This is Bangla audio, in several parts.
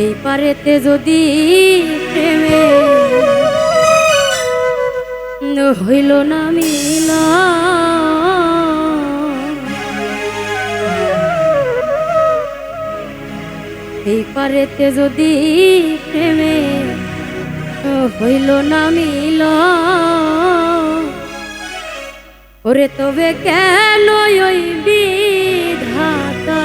এই পারেতে যদি প্রেমে হইল না মিলা, এই পারেতে যদি প্রেমে হইল না মিলা, ওরে তবে কেন ওই বিধাতা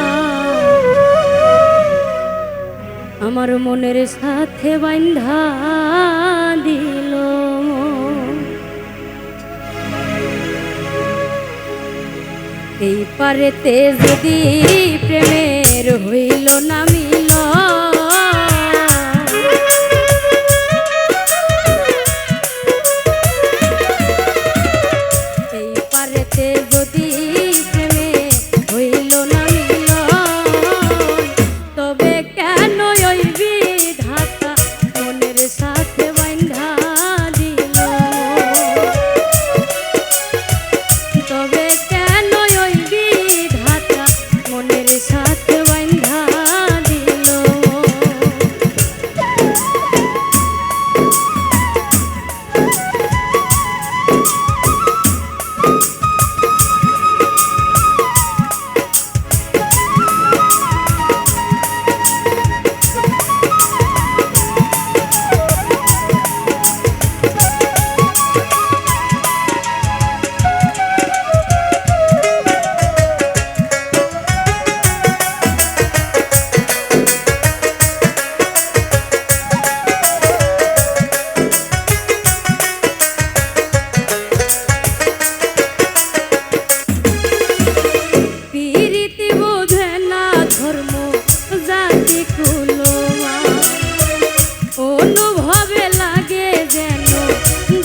আমার মনের সাথে বান্ধা দিল। এই পারেতে যদি প্রেমের হইল না মিল, এই পারেতে যদি প্রেমে হইল না মিল, তবে কেন ওই বিধাতা মনের সাথে বান্ধা দিল, তবে কেন ওই বিধাতা মনের সাথে বান্ধা দিল। অনুভবে লাগে যেন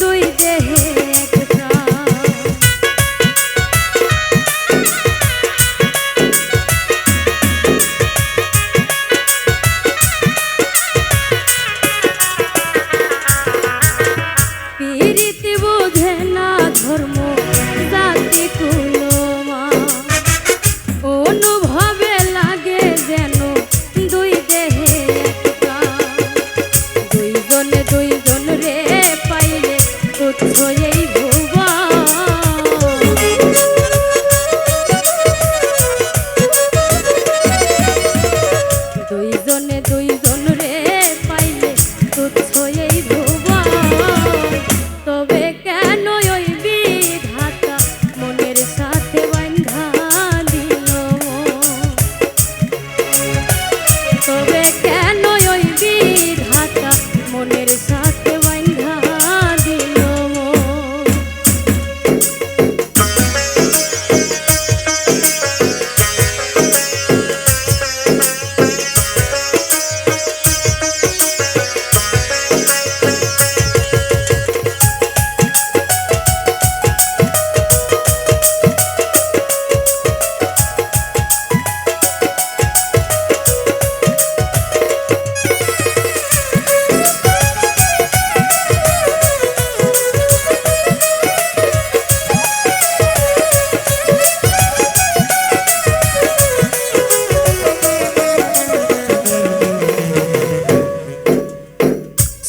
দুই দেহে এক প্রাণ, প্রীতি বোঝে না ধর্ম জাতি কুলমা, অনুভবে লাগে যেন দুই দেহে এক প্রাণ, দুইজনে দুইজন রে পাইলে তুচ্ছ এই ভুবন, দুইজনে দুইজন রে পাইলে তুচ্ছ এই ভুবন, তবে কেন ওই বিধাতা মনের সাথে বান্ধা দিল, তবে কেন ওই বিধাতা মনের সাথে বান্ধা দিল।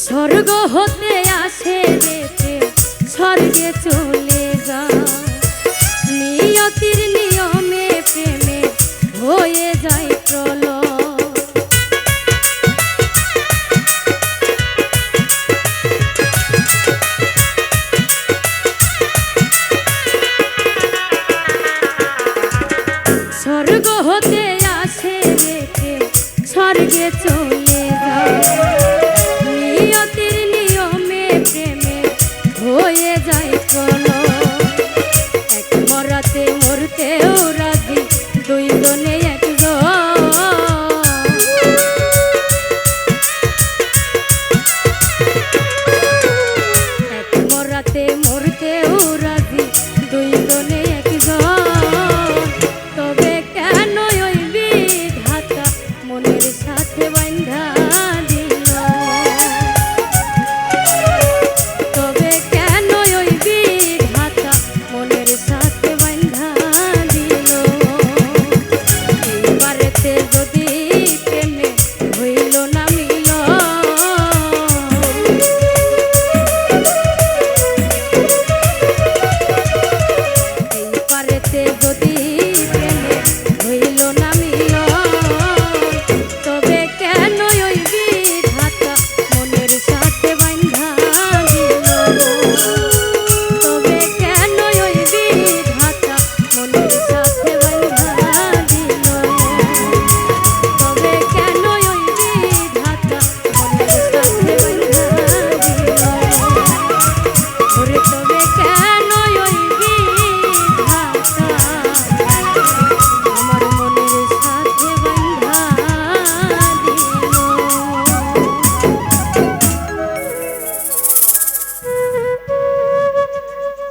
স্বর্গ হতে আসে রে স্বর্গে চলে যা, নিয়তির নিয়মে প্রেমে হয়ে যায় প্রলয়, স্বর্গ হতে আসে রে স্বর্গে চলে যায়, নিয়তির নিয়মে প্রেমে হয়ে যায় প্রলয়, এক মরাতে মরতেও রাজি দুইজনে একজন, এক মরাতে মরতেও রাজি দুইজনে একজন, তবে কেন ওই বিধাতা মনের সাথে বান্ধা